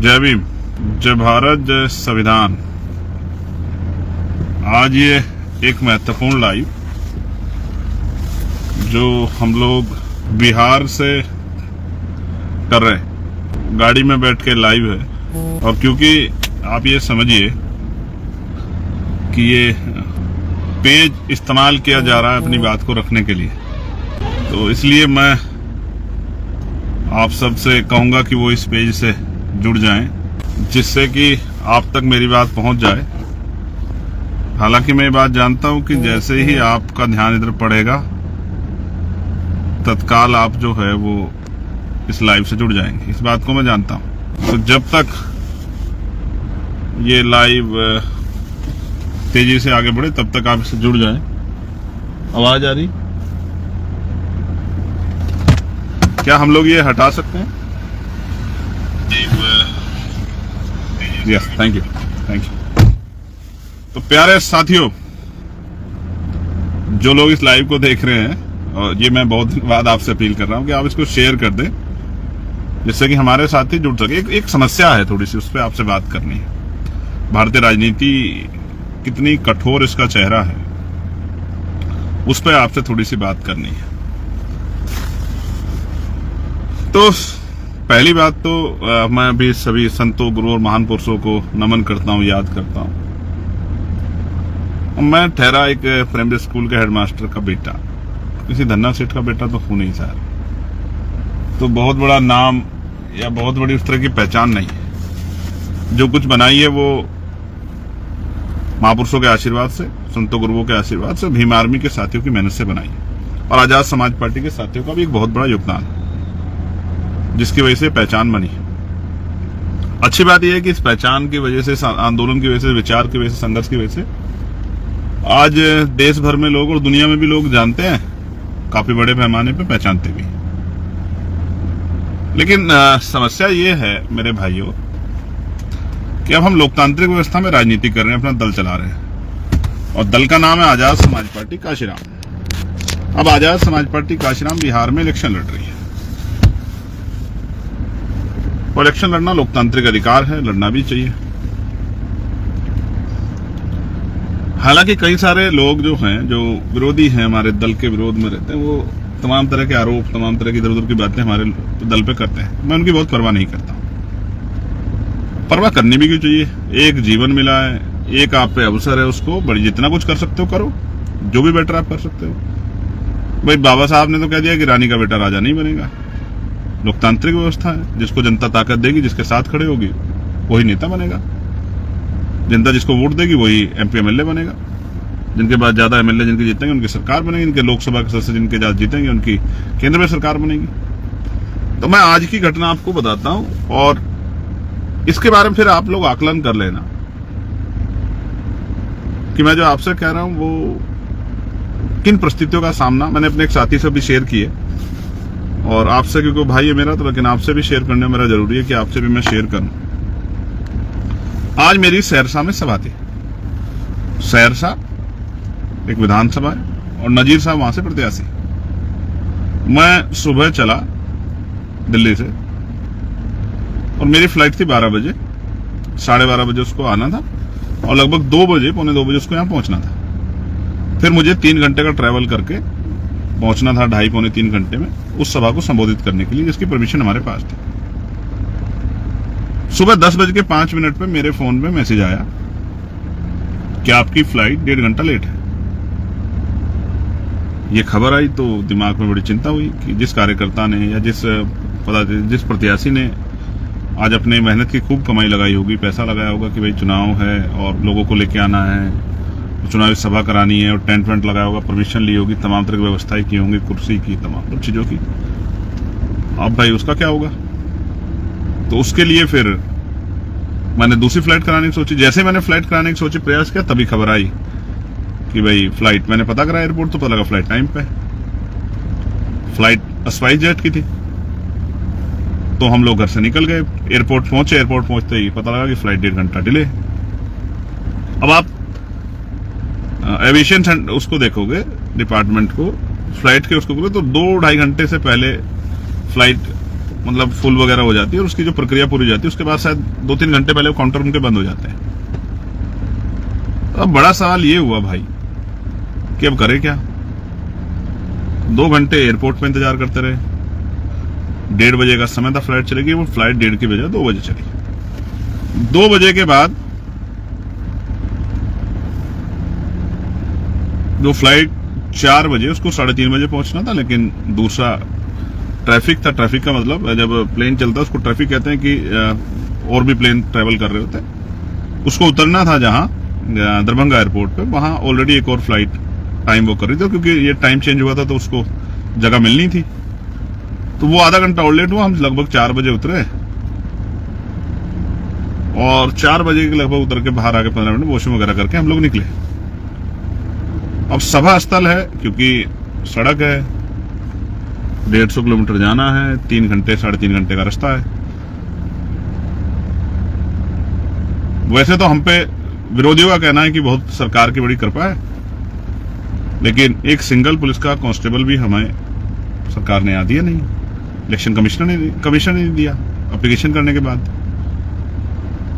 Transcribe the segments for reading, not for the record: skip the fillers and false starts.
जय भीम, जय भारत, जय संविधान। आज ये एक महत्वपूर्ण लाइव जो हम लोग बिहार से कर रहे हैं, गाड़ी में बैठ के लाइव है। और क्योंकि आप ये समझिए कि ये पेज इस्तेमाल किया जा रहा है अपनी बात को रखने के लिए, तो इसलिए मैं आप सबसे कहूंगा कि वो इस पेज से जुड़ जाएं, जिससे कि आप तक मेरी बात पहुंच जाए। हालांकि मैं ये बात जानता हूं कि जैसे ही आपका ध्यान इधर पड़ेगा, तत्काल आप जो है वो इस लाइव से जुड़ जाएंगे, इस बात को मैं जानता हूं। तो जब तक ये लाइव तेजी से आगे बढ़े, तब तक आप इससे जुड़ जाएं। आवाज आ रही? क्या हम लोग ये हटा सकते हैं? Yes, thank you, thank you. तो प्यारे साथियों, जो लोग इस लाइव को देख रहे हैं, और ये मैं बहुत दिन बाद आपसे अपील कर रहा हूं कि आप इसको शेयर कर दें, जिससे कि हमारे साथी जुड़ सके। एक समस्या है थोड़ी सी, उस पर आपसे बात करनी है। भारतीय राजनीति कितनी कठोर इसका चेहरा है, उस पर आपसे थोड़ी सी बात करनी है। तो पहली बात तो मैं भी सभी संतों, गुरु और महान पुरुषों को नमन करता हूं, याद करता हूं। मैं ठहरा एक प्राइमरी स्कूल के हेडमास्टर का बेटा, किसी धन्ना सेठ का बेटा तो हूं नहीं सर। तो बहुत बड़ा नाम या बहुत बड़ी उस तरह की पहचान नहीं है। जो कुछ बनाई है वो महापुरुषों के आशीर्वाद से, संतों गुरुओं के आशीर्वाद से, भीम आर्मी के साथियों की मेहनत से बनाई है। और आजाद समाज पार्टी के साथियों का भी एक बहुत बड़ा योगदान है, जिसकी वजह से पहचान बनी। अच्छी बात यह है कि इस पहचान की वजह से, आंदोलन की वजह से, विचार की वजह से, संघर्ष की वजह से आज देश भर में लोग और दुनिया में भी लोग जानते हैं, काफी बड़े पैमाने पे पहचानते भी। लेकिन समस्या ये है मेरे भाइयों कि अब हम लोकतांत्रिक व्यवस्था में राजनीति कर रहे हैं, अपना दल चला रहे हैं, और दल का नाम है आजाद समाज पार्टी काशीराम। अब आजाद समाज पार्टी काशीराम बिहार में इलेक्शन लड़ रही है। और इलेक्शन लड़ना लोकतांत्रिक अधिकार है, लड़ना भी चाहिए। हालांकि कई सारे लोग जो हैं, जो विरोधी हैं, हमारे दल के विरोध में रहते हैं, वो तमाम तरह के आरोप, तमाम तरह की इधर उधर की बातें हमारे दल पे करते हैं। मैं उनकी बहुत परवाह नहीं करता। परवाह करनी भी क्यों चाहिए? एक जीवन मिला है, एक आप पे अवसर है, उसको बड़ी जितना कुछ कर सकते हो करो, जो भी बेटर आप कर सकते हो। भाई बाबा साहब ने तो कह दिया कि रानी का बेटा राजा नहीं बनेगा। लोकतांत्रिक व्यवस्था है, जिसको जनता ताकत देगी, जिसके साथ खड़े होगी, वही नेता बनेगा। जनता जिसको वोट देगी वही एमपी एमएलए बनेगा। जिनके बाद ज्यादा एमएलए जिनके जीतेंगे उनकी सरकार बनेगी, जिनके लोकसभा के सदस्य जिनके ज्यादा जीतेंगे उनकी केंद्र में सरकार बनेगी। तो मैं आज की घटना आपको बताता हूं, और इसके बारे में फिर आप लोग आकलन कर लेना कि मैं जो आपसे कह रहा हूं वो किन परिस्थितियों का सामना मैंने अपने एक साथी से भी शेयर किए, और आपसे, क्योंकि भाई है मेरा, तो लेकिन आपसे भी शेयर करने मेरा जरूरी है कि आपसे भी मैं शेयर करूं। आज मेरी सहरसा में सभा थी। सहरसा एक विधानसभा है, और नजीर साहब वहां से प्रत्याशी। मैं सुबह चला दिल्ली से, और मेरी फ्लाइट थी 12 बजे, 12:30 बजे उसको आना था, और लगभग 2 बजे, पौने 2 बजे उसको यहां पहुंचना था। फिर मुझे 3 घंटे का ट्रैवल करके पहुंचना था, 2.5 पौने 3 घंटे में, उस सभा को संबोधित करने के लिए, जिसकी परमिशन हमारे पास थी। सुबह 10:05 पे मेरे फोन पे मैसेज आया कि आपकी फ्लाइट 1.5 घंटा लेट है। ये खबर आई तो दिमाग में बड़ी चिंता हुई कि जिस कार्यकर्ता ने या जिस प्रत्याशी ने आज अपने मेहनत की खूब कमाई लगाई होगी, पैसा लगाया होगा कि भाई चुनाव है और लोगों को लेके आना है, चुनावी सभा करानी है, और टेंट वेंट लगाया होगा, परमिशन ली होगी, तमाम तरह की व्यवस्थाएं की होंगी, कुर्सी की, तमाम चीजों की। अब भाई उसका क्या होगा? तो उसके लिए फिर मैंने दूसरी फ्लाइट कराने की सोची। जैसे मैंने फ्लाइट कराने की सोची, प्रयास किया, तभी खबर आई कि भाई फ्लाइट, मैंने पता करा एयरपोर्ट, तो पता लगा फ्लाइट टाइम पे। फ्लाइट स्पाइस जेट की थी। तो हम लोग घर से निकल गए, एयरपोर्ट पहुंचे। एयरपोर्ट पहुंचते ही पता लगा कि फ्लाइट 1.5 घंटा डिले। अब आप एविएशन उसको देखोगे, डिपार्टमेंट को, फ्लाइट के उसको बोले तो 2-2.5 घंटे से पहले फ्लाइट मतलब फुल वगैरह हो जाती है और उसकी जो प्रक्रिया पूरी हो जाती है उसके बाद शायद 2-3 घंटे पहले वो काउंटर उनके बंद हो जाते हैं। अब बड़ा सवाल ये हुआ भाई कि अब करें क्या। 2 घंटे एयरपोर्ट पे इंतजार करते रहे, 1:30 बजे का समय था फ्लाइट चलेगी, वो फ्लाइट 1:30 की बजाय 2 बजे चली। 2 बजे के बाद जो फ्लाइट 4 बजे, उसको 3:30 बजे पहुंचना था, लेकिन दूसरा ट्रैफिक था। ट्रैफिक का मतलब जब प्लेन चलता है उसको ट्रैफिक कहते हैं कि और भी प्लेन ट्रेवल कर रहे होते हैं। उसको उतरना था जहां दरभंगा एयरपोर्ट पे, वहां ऑलरेडी एक और फ्लाइट टाइम वो कर रही थी, क्योंकि ये टाइम चेंज हुआ था तो उसको जगह मिलनी थी। तो वो आधा घंटा और लेट हुआ। हम लगभग 4 बजे उतरे और 4 बजे के लगभग उतर के बाहर आके 15 मिनट वॉशरूम वगैरह करके हम लोग निकले। अब सभा स्थल है, क्योंकि सड़क है, 150 किलोमीटर जाना है, 3 घंटे 3.5 घंटे का रास्ता है। वैसे तो हम पे विरोधियों का कहना है कि बहुत सरकार की बड़ी कृपा है, लेकिन एक सिंगल पुलिस का कांस्टेबल भी हमें सरकार ने यहाँ दिया नहीं। इलेक्शन कमिश्नर ने दिया एप्लीकेशन करने के बाद।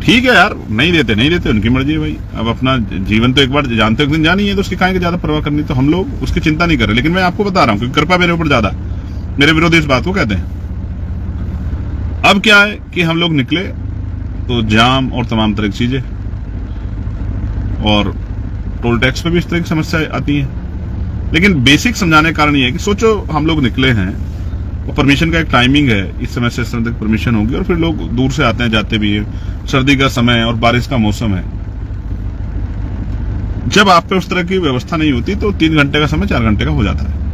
ठीक है यार, नहीं देते उनकी मर्जी है भाई। अब अपना जीवन तो एक बार जानते हो, एक दिन जानी है, तो उसकी काहे की ज्यादा परवाह करनी। तो हम लोग उसकी चिंता नहीं कर रहे, लेकिन मैं आपको बता रहा हूं क्योंकि कृपा मेरे ऊपर ज्यादा, मेरे विरोधी इस बात को कहते हैं। अब क्या है कि हम लोग निकले तो जाम और तमाम तरह की चीजें, और टोल टैक्स पे भी इस तरह की समस्या आती है। लेकिन बेसिक समझाने का कारण ये है कि सोचो हम लोग निकले हैं और परमिशन का एक टाइमिंग है, इस समय से इस समय तक परमिशन होगी, और फिर लोग दूर से आते हैं जाते भी है, सर्दी का समय और बारिश का मौसम है। जब आप पे उस तरह की व्यवस्था नहीं होती तो 3 घंटे का समय 4 घंटे का हो जाता है।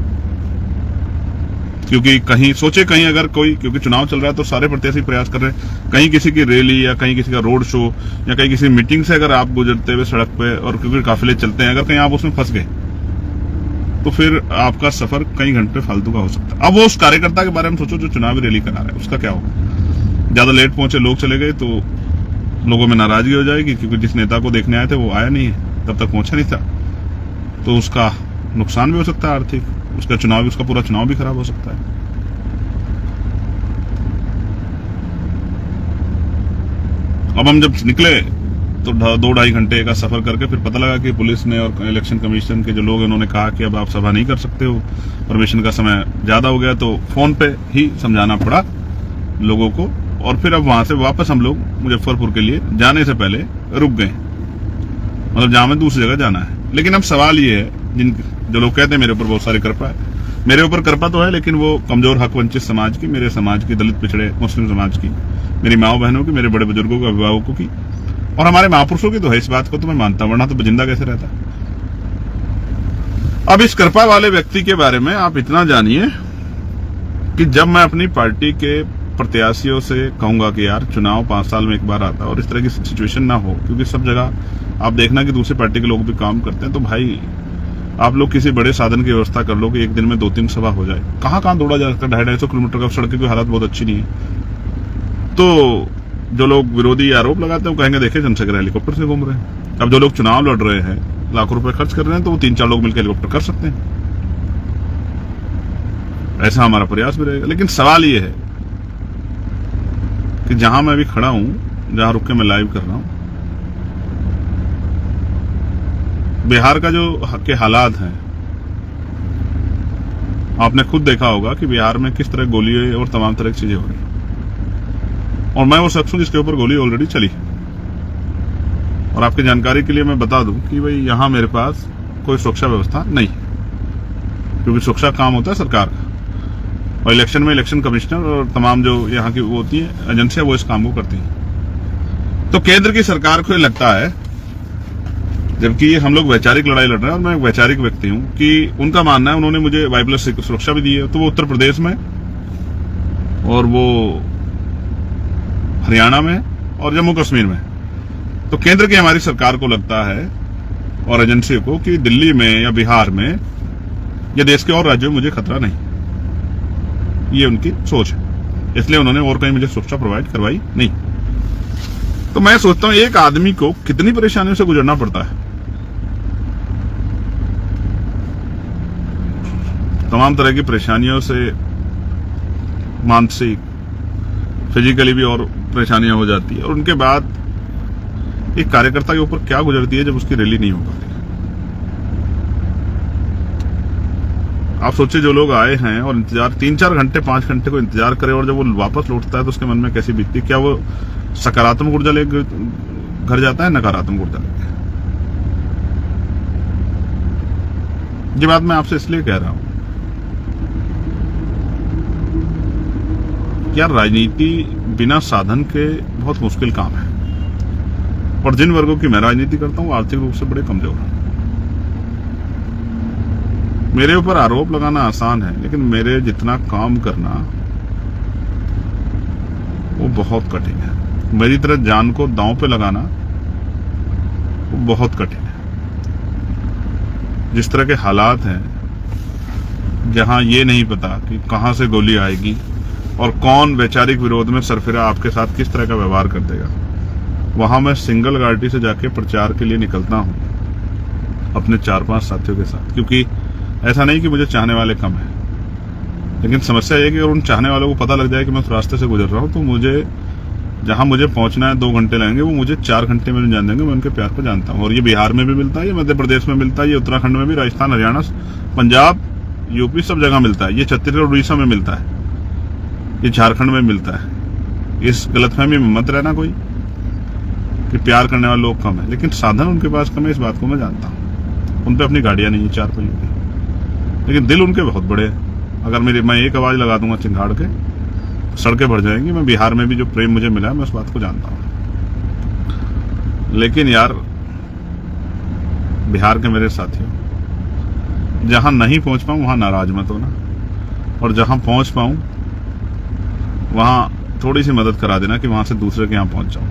क्योंकि कहीं अगर कोई, क्योंकि चुनाव चल रहा है तो सारे प्रत्याशी प्रयास कर रहे हैं, कहीं किसी की रैली या कहीं किसी का रोड शो या कहीं किसी मीटिंग से अगर आप गुजरते हुए सड़क पे, और क्योंकि काफिले चलते हैं, अगर कहीं आप उसमें फंस गए तो फिर आपका सफर कई घंटे फालतू का हो सकता है। अब वो उस कार्यकर्ता के बारे में सोचो जो चुनावी रैली करा रहा है, उसका क्या होगा। ज्यादा लेट पहुंचे, लोग चले गए तो लोगों में नाराजगी हो जाएगी, क्योंकि जिस नेता को देखने आए थे वो आया नहीं है, तब तक पहुंचा नहीं था, तो उसका नुकसान भी हो सकता है आर्थिक, उसका पूरा चुनाव भी खराब हो सकता है। अब हम जब निकले तो 2-2.5 घंटे का सफर करके फिर पता लगा कि पुलिस ने और इलेक्शन कमीशन के जो लोग हैं उन्होंने कहा कि अब आप सभा नहीं कर सकते हो, परमिशन का समय ज्यादा हो गया। तो फोन पे ही समझाना पड़ा लोगों को, और फिर अब वहां से वापस हम लोग मुजफ्फरपुर के लिए जाने से पहले रुक गए, मतलब जहां में दूसरी जगह जाना है। लेकिन अब सवाल ये है, जो लोग कहते हैं मेरे ऊपर बहुत सारी कृपा है, मेरे ऊपर कृपा तो है, लेकिन वो कमजोर हक वंचित समाज की, मेरे समाज की, दलित पिछड़े मुस्लिम समाज की, मेरी माओ बहनों की, मेरे बड़े बुजुर्गों के, अभिभावकों की, और हमारे महापुरुषों की तो है। इस बात को तो मैं मानता हूं, वरना तो जिंदा कैसे रहता। अब इस कृपा वाले व्यक्ति के बारे में आप इतना जानिए कि जब मैं अपनी पार्टी के प्रत्याशियों से कहूंगा कि यार चुनाव 5 साल में एक बार आता है और इस तरह की सिचुएशन ना हो, क्योंकि सब जगह आप देखना कि दूसरी पार्टी के लोग भी काम करते हैं, तो भाई आप लोग किसी बड़े साधन की व्यवस्था कर लो कि एक दिन में 2-3 सभा हो जाए। कहां दौड़ा जा सकता है, 250-250 किलोमीटर का, सड़क की हालत बहुत अच्छी नहीं है। तो जो लोग विरोधी आरोप लगाते हैं वो कहेंगे देखे जनसेकर हेलीकॉप्टर से घूम रहे हैं। अब जो लोग चुनाव लड़ रहे हैं, लाखों रुपए खर्च कर रहे हैं, तो वो 3-4 लोग मिलकर हेलीकॉप्टर कर सकते हैं। ऐसा हमारा प्रयास भी रहेगा। लेकिन सवाल ये है कि जहां मैं अभी खड़ा हूं, जहां रुक के मैं लाइव कर रहा हूं, बिहार का जो के हालात हैं, आपने खुद देखा होगा कि बिहार में किस तरह गोली और तमाम तरह की चीजें हो रही हैं। और मैं वो शख्स हूं जिसके ऊपर गोली ऑलरेडी चली। और आपकी जानकारी के लिए मैं बता दूं कि भाई यहां मेरे पास कोई सुरक्षा व्यवस्था नहीं है, क्योंकि सुरक्षा काम होता है सरकार का, और इलेक्शन में इलेक्शन कमिश्नर और तमाम जो यहाँ की वो होती है एजेंसियां, वो इस काम को करती हैं। तो केंद्र की सरकार को ये लगता है, जबकि हम लोग वैचारिक लड़ाई लड़ रहे हैं और मैं एक वैचारिक व्यक्ति हूं, कि उनका मानना है, उन्होंने मुझे वाइप्लस सुरक्षा भी दी है, तो वो उत्तर प्रदेश में और वो हरियाणा में और जम्मू कश्मीर में। तो केंद्र की हमारी सरकार को लगता है और एजेंसी को कि दिल्ली में या बिहार में या देश के और राज्यों में मुझे खतरा नहीं। ये उनकी सोच है, इसलिए उन्होंने और कहीं मुझे सुरक्षा प्रोवाइड करवाई नहीं। तो मैं सोचता हूं एक आदमी को कितनी परेशानियों से गुजरना पड़ता है, तमाम तरह की परेशानियों से, मानसिक, फिजिकली भी और परेशानियां हो जाती है। और उनके बाद एक कार्यकर्ता के ऊपर क्या गुजरती है जब उसकी रैली नहीं हो पाती। आप सोचिए, जो लोग आए हैं और इंतजार 3-4 घंटे 5 घंटे को इंतजार करे और जब वो वापस लौटता है तो उसके मन में कैसी बीतती है। क्या वो सकारात्मक ऊर्जा लेकर घर जाता है, नकारात्मक ऊर्जा लेकर? ये बात मैं आपसे इसलिए कह रहा हूं, यार राजनीति बिना साधन के बहुत मुश्किल काम है। और जिन वर्गों की मैं राजनीति करता हूं आर्थिक रूप से बड़े कमजोर हैं। मेरे ऊपर आरोप लगाना आसान है, लेकिन मेरे जितना काम करना वो बहुत कठिन है। मेरी तरह जान को दांव पे लगाना वो बहुत कठिन है। जिस तरह के हालात हैं, जहां ये नहीं पता कि कहां से गोली आएगी और कौन वैचारिक विरोध में सरफिरा आपके साथ किस तरह का व्यवहार कर देगा, वहां मैं सिंगल गाड़ी से जाके प्रचार के लिए निकलता हूं अपने 4-5 साथियों के साथ। क्योंकि ऐसा नहीं कि मुझे चाहने वाले कम है, लेकिन समस्या यह है कि अगर उन चाहने वालों को पता लग जाए कि मैं उस रास्ते से गुजर रहा हूं तो मुझे जहां मुझे पहुंचना है 2 घंटे लगेंगे, वो मुझे 4 घंटे में जान देंगे। मैं उनके प्यार को जानता हूं। और ये बिहार में भी मिलता है, ये मध्य प्रदेश में मिलता है, ये उत्तराखंड में भी, राजस्थान, हरियाणा, पंजाब, यूपी, सब जगह मिलता है। ये छत्तीसगढ़, उड़ीसा में मिलता है, ये झारखंड में मिलता है। इस गलतफहमी में मत रहना कोई कि प्यार करने वाले लोग कम है, लेकिन साधन उनके पास कम है, इस बात को मैं जानता हूं। उन पे अपनी गाड़ियां नहीं है 4 पहियों की, लेकिन दिल उनके बहुत बड़े हैं। अगर मैं एक आवाज लगा दूंगा चिंगाड़ के, सड़कें भर जाएंगी। मैं बिहार में भी जो प्रेम मुझे मिला है, मैं उस बात को जानता हूं। लेकिन यार बिहार के मेरे साथियों, जहां नहीं पहुंच पाऊं वहां नाराज मत होना, और जहां पहुंच पाऊं वहां थोड़ी सी मदद करा देना कि वहां से दूसरे के यहां पहुंच जाऊं।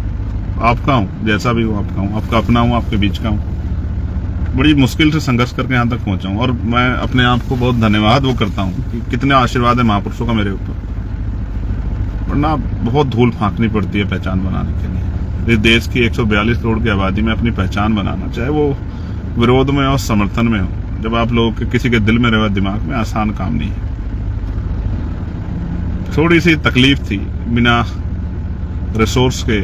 आपका हूं, जैसा भी हूं आपका हूं, आपका अपना हूं, आपके बीच का हूं। बड़ी मुश्किल से संघर्ष करके यहां तक पहुंचा हूं, और मैं अपने आप को बहुत धन्यवाद वो करता हूं कि कितने आशीर्वाद है महापुरुषों का मेरे ऊपर। वरना बहुत धूल फांकनी पड़ती है पहचान बनाने के लिए। इस देश की 142 करोड़ की आबादी में अपनी पहचान बनाना, चाहे वो विरोध में और समर्थन में हो, जब आप लोगों के किसी के दिल में रहे दिमाग में, आसान काम नहीं है। थोड़ी सी तकलीफ थी बिना रिसोर्स के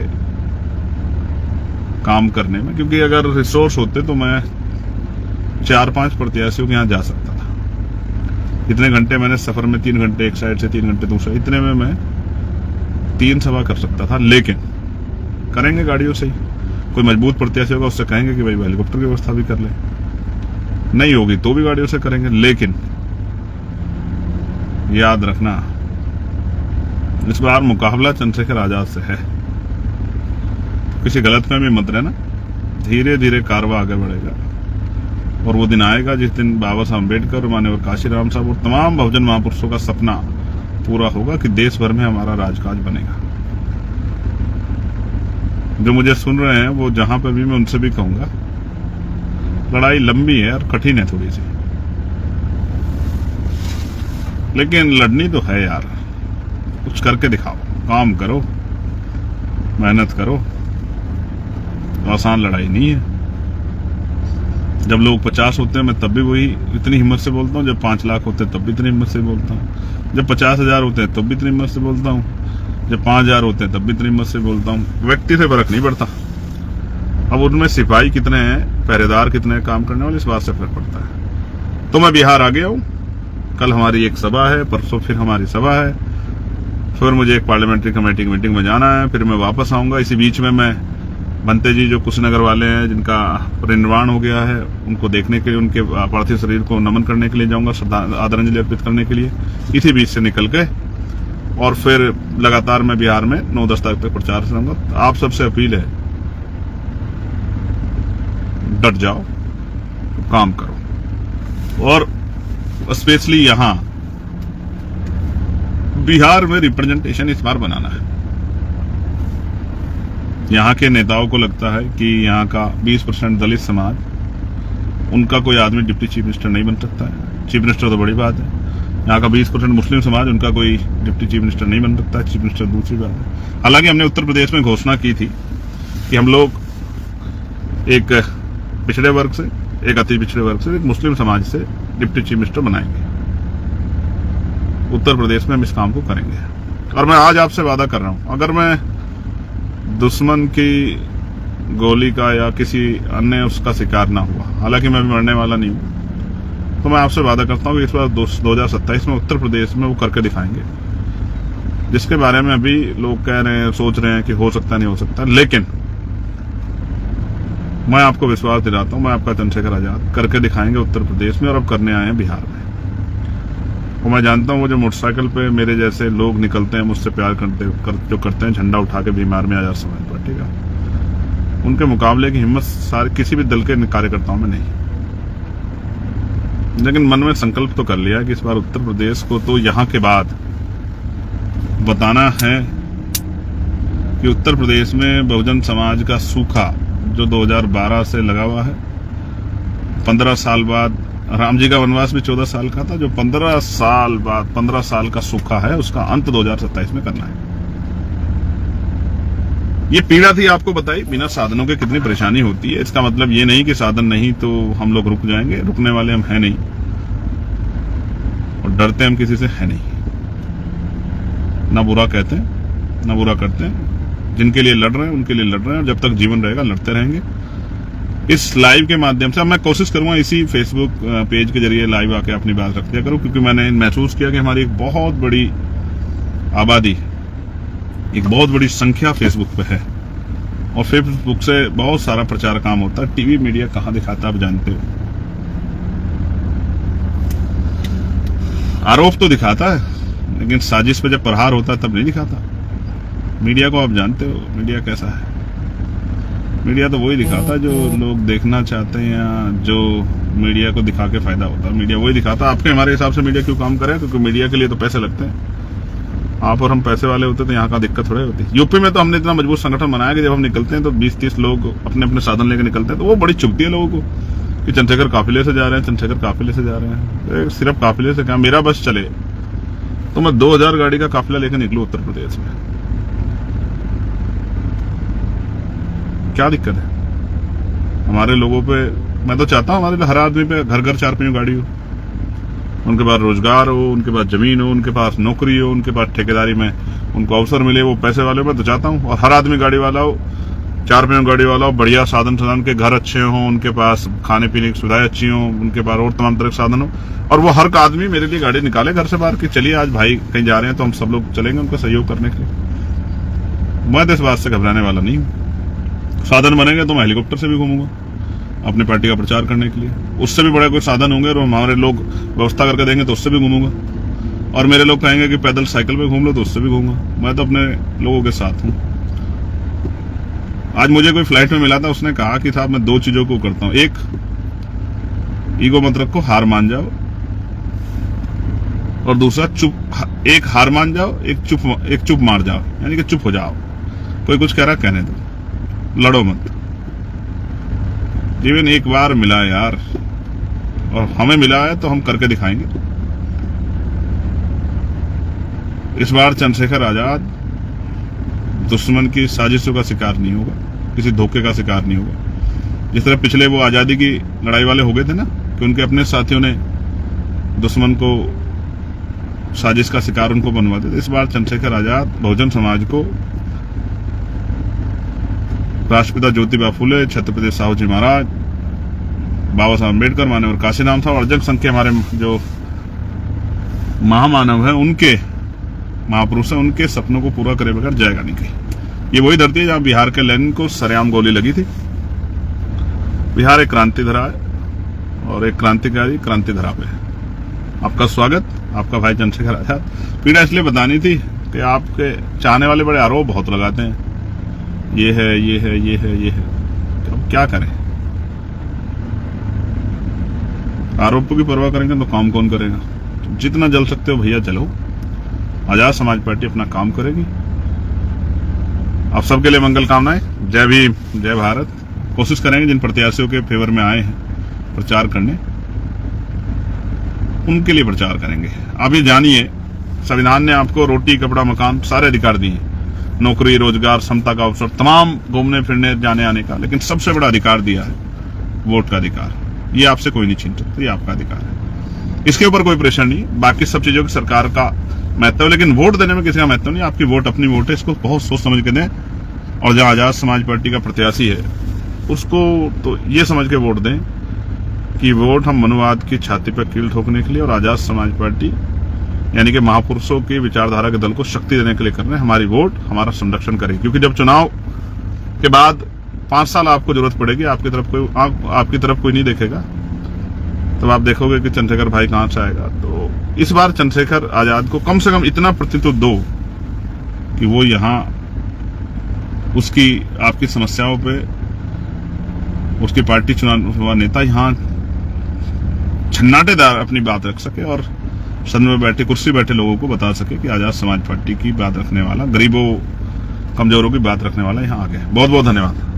काम करने में, क्योंकि अगर रिसोर्स होते तो मैं 4-5 प्रत्याशियों के यहां जा सकता था। इतने घंटे मैंने सफर में, 3 घंटे एक साइड से, 3 घंटे दूसरा, इतने में मैं 3 सभा कर सकता था। लेकिन करेंगे गाड़ियों से ही। कोई मजबूत प्रत्याशी होगा, उससे कहेंगे कि भाई हेलीकॉप्टर की व्यवस्था भी कर ले, नहीं होगी तो भी गाड़ियों से करेंगे। लेकिन याद रखना, इस बार मुकाबला चंद्रशेखर आजाद से है। किसी गलतफहमी मत रहना, धीरे धीरे कारवा आगे बढ़ेगा। और वो दिन आएगा जिस दिन बाबा साहब अम्बेडकर, माननीय काशीराम साहब और तमाम बहुजन महापुरुषों का सपना पूरा होगा कि देश भर में हमारा राजकाज बनेगा। जो मुझे सुन रहे हैं वो जहां पर भी, मैं उनसे भी कहूंगा, लड़ाई लंबी है और कठिन है थोड़ी सी, लेकिन लड़नी तो है यार। कुछ करके दिखाओ, काम करो, मेहनत करो। तो आसान लड़ाई नहीं है। जब लोग 50 होते हैं मैं तब भी वही इतनी हिम्मत से बोलता हूँ, जब 5 लाख होते हैं तब भी इतनी हिम्मत से बोलता हूँ, जब 50,000 होते हैं तब भी इतनी हिम्मत से बोलता हूँ, जब 5,000 होते हैं तब भी इतनी हिम्मत से बोलता हूँ। व्यक्ति से फर्क नहीं पड़ता। अब उनमें सिपाही कितने हैं, पहरेदार कितने हैं, काम करने वाले, इस बात से फर्क पड़ता है। तो मैं बिहार आ गया हूँ। कल हमारी एक सभा है, परसों फिर हमारी सभा है, फिर मुझे एक पार्लियामेंट्री कमेटी की मीटिंग में जाना है, फिर मैं वापस आऊंगा। इसी बीच में मैं बनते जी जो कुशीनगर वाले हैं, जिनका परिनिर्वाण हो गया है, उनको देखने के लिए, उनके पार्थिव शरीर को नमन करने के लिए जाऊंगा, आदरांजलि अर्पित करने के लिए। इसी बीच से निकल के और फिर लगातार मैं बिहार में 9-10 तारीख तक प्रचार से रहूंगा। आप सबसे अपील है, डट जाओ, काम करो। और स्पेशली यहां बिहार में रिप्रेजेंटेशन इस बार बनाना है। यहाँ के नेताओं को लगता है कि यहाँ का 20% दलित समाज, उनका कोई आदमी डिप्टी चीफ मिनिस्टर नहीं बन सकता है। चीफ मिनिस्टर तो बड़ी बात है। यहाँ का 20% मुस्लिम समाज, उनका कोई डिप्टी चीफ मिनिस्टर नहीं बन सकता है। चीफ मिनिस्टर दूसरी बात है। हालांकि हमने उत्तर प्रदेश में घोषणा की थी कि हम लोग एक पिछड़े वर्ग से, एक अति पिछड़े वर्ग से, एक मुस्लिम समाज से डिप्टी चीफ मिनिस्टर बनाएंगे। उत्तर प्रदेश में हम इस काम को करेंगे। और मैं आज आपसे वादा कर रहा हूं, अगर मैं दुश्मन की गोली का या किसी अन्य उसका शिकार ना हुआ, हालांकि मैं भी मरने वाला नहीं हूं, तो मैं आपसे वादा करता हूं कि इस बार 2027 में उत्तर प्रदेश में वो करके दिखाएंगे, जिसके बारे में अभी लोग कह रहे हैं, सोच रहे हैं कि हो सकता नहीं हो सकता। लेकिन मैं आपको विश्वास दिलाता हूं, मैं आपका चंद्रशेखर आजाद करके दिखाएंगे उत्तर प्रदेश में, और अब करने आए हैं बिहार में। और मैं जानता हूं वो जो मोटरसाइकिल पे मेरे जैसे लोग निकलते हैं, मुझसे प्यार जो करते हैं झंडा उठा के बिहार में आजाद समाज पार्टी का, उनके मुकाबले की हिम्मत सारे किसी भी दल के कार्यकर्ताओं में नहीं। लेकिन मन में संकल्प तो कर लिया कि इस बार उत्तर प्रदेश को तो यहां के बाद बताना है कि उत्तर प्रदेश में बहुजन समाज का सूखा जो 2012 से लगा हुआ है, 15 साल बाद राम जी का वनवास भी 14 साल का था, जो 15 साल बाद 15 साल का सूखा है, उसका अंत 2027 में करना है। ये पीड़ा थी आपको बताई, बिना साधनों के कितनी परेशानी होती है। इसका मतलब ये नहीं कि साधन नहीं तो हम लोग रुक जाएंगे, रुकने वाले हम हैं नहीं, और डरते हम किसी से है नहीं। ना बुरा कहते हैं ना बुरा करते हैं, जिनके लिए लड़ रहे हैं उनके लिए लड़ रहे हैं, और जब तक जीवन रहेगा लड़ते रहेंगे। इस लाइव के माध्यम से अब मैं कोशिश करूंगा इसी फेसबुक पेज के जरिए लाइव आके अपनी बात रख दिया करूं, क्योंकि मैंने महसूस किया कि हमारी एक बहुत बड़ी आबादी, एक बहुत बड़ी संख्या फेसबुक पे है, और फेसबुक से बहुत सारा प्रचार काम होता है। टीवी मीडिया कहां दिखाता है आप जानते हो, आरोप तो दिखाता है, लेकिन साजिश पे जब प्रहार होता है तब नहीं दिखाता। मीडिया को आप जानते हो, मीडिया कैसा है। मीडिया तो वही दिखाता है जो लोग देखना चाहते हैं, या जो मीडिया को दिखा के फायदा होता है, मीडिया वही दिखाता है। आपके हमारे हिसाब से मीडिया क्यों काम करे, क्योंकि मीडिया के लिए तो पैसे लगते हैं। आप और हम पैसे वाले होते तो यहाँ का दिक्कत थोड़ी होती। यूपी में तो हमने इतना मजबूत संगठन बनाया कि जब हम निकलते हैं तो 20-30 लोग अपने अपने साधन लेकर निकलते हैं, तो वो बड़ी चुभती है लोगों को कि चंद्रशेखर काफिले से जा रहे हैं, चंद्रशेखर काफिले से जा रहे हैं। सिर्फ काफिले से क्या, मेरा बस चले तो मैं 2000 गाड़ी का काफिला लेकर निकलूं उत्तर प्रदेश में, क्या दिक्कत है हमारे लोगों पे। मैं तो चाहता हूं हमारे हर आदमी पे घर घर 4 गाड़ी हो, उनके पास रोजगार हो, उनके पास जमीन हो, उनके पास नौकरी हो, उनके पास ठेकेदारी में उनको अवसर मिले, वो पैसे वाले मैं तो चाहता हूं। और हर आदमी गाड़ी वाला हो, 4 गाड़ी वाला हो, बढ़िया साधन के घर अच्छे हों, उनके पास खाने पीने की सुविधाएं अच्छी हों, उनके पास और तमाम तरह के साधन हो, और वो हर आदमी मेरे लिए गाड़ी निकाले घर से बाहर कि चलिए आज भाई कहीं जा रहे हैं तो हम सब लोग चलेंगे उनका सहयोग करने के लिए। मैं तो इस बात से घबराने वाला नहीं हूँ। साधन बनेंगे तो मैं हेलीकॉप्टर से भी घूमूंगा अपनी पार्टी का प्रचार करने के लिए, उससे भी बड़े कोई साधन होंगे और हमारे लोग व्यवस्था करके देंगे तो उससे भी घूमूंगा, और मेरे लोग कहेंगे कि पैदल साइकिल पे घूम लो तो उससे भी घूमूंगा। मैं तो अपने लोगों के साथ हूँ। आज मुझे कोई फ्लाइट में मिला था, उसने कहा कि साहब मैं 2 चीजों को करता हूँ, एक ईगो मत रखो, हार मान जाओ, और दूसरा चुप। एक हार मान जाओ, एक चुप मार जाओ, यानी कि चुप हो जाओ, कोई कुछ कह रहा कहने दो, लड़ो मत। जीवन एक बार मिला है यार, और हमें मिला है तो हम करके दिखाएंगे। इस बार चंद्रशेखर आजाद दुश्मन की साजिशों का शिकार नहीं होगा, किसी धोखे का शिकार नहीं होगा। जिस तरह पिछले वो आजादी की लड़ाई वाले हो गए थे ना, कि उनके अपने साथियों ने दुश्मन को साजिश का शिकार उनको बनवा दिया। इस बार चंद्रशेखर आजाद बहुजन समाज को राष्ट्रपिता ज्योतिबा फुले, छत्रपति साहू जी महाराज, बाबा साहब अम्बेडकर, माननीय काशीराम साहब और जग संघ के हमारे जो महामानव है, उनके महापुरुष है, उनके सपनों को पूरा करे बगैर जाएगा नहीं कहीं। ये वही धरती है जहां बिहार के लेनिन को सरेआम गोली लगी थी। बिहार एक क्रांति धरा है और एक क्रांतिकारी क्रांति धरा पे है। आपका स्वागत, आपका भाई चंद्रशेखर आजाद। पीड़ा इसलिए बतानी थी कि आपके चाहने वाले बड़े आरोप बहुत लगाते हैं, ये है ये है ये है ये है, अब क्या करें। आरोपों की परवाह करेंगे तो काम कौन करेगा। जितना जल सकते हो भैया जलो। आजाद समाज पार्टी अपना काम करेगी। आप सबके लिए मंगल कामनाएं। जय भीम, जय भारत। कोशिश करेंगे जिन प्रत्याशियों के फेवर में आए हैं प्रचार करने, उनके लिए प्रचार करेंगे। आप ये जानिए, संविधान ने आपको रोटी, कपड़ा, मकान सारे अधिकार दिए, नौकरी, रोजगार, समता का अवसर, तमाम घूमने फिरने जाने आने का, लेकिन सबसे बड़ा अधिकार दिया है वोट का अधिकार। ये आपसे कोई नहीं छीन सकता, ये आपका अधिकार है। इसके ऊपर कोई प्रेशर नहीं। बाकी सब चीजों की सरकार का महत्व है, लेकिन वोट देने में किसी का महत्व नहीं। आपकी वोट अपनी वोट है, इसको बहुत सोच समझ के दें। और जो आजाद समाज पार्टी का प्रत्याशी है उसको तो ये समझ के वोट दें कि वोट हम मनुवाद की छाती पर कील ठोकने के लिए और आजाद समाज पार्टी यानी कि महापुरुषों की विचारधारा के दल को शक्ति देने के लिए कर रहे हैं। हमारी वोट हमारा संरक्षण करेगी, क्योंकि जब चुनाव के बाद 5 साल आपको जरूरत पड़ेगी, आपकी तरफ कोई नहीं देखेगा, तब आप देखोगे कि चंद्रशेखर भाई कहां से आएगा। तो इस बार चंद्रशेखर आजाद को कम से कम इतना प्रतिनिधित्व दो कि वो यहाँ उसकी आपकी समस्याओं पे उसकी पार्टी चुनाव नेता यहाँ छन्नाटेदार अपनी बात रख सके और सदन में बैठे कुर्सी बैठे लोगों को बता सके कि आजाद समाज पार्टी की बात रखने वाला, गरीबों कमजोरों की बात रखने वाला यहाँ आ गया। बहुत बहुत धन्यवाद।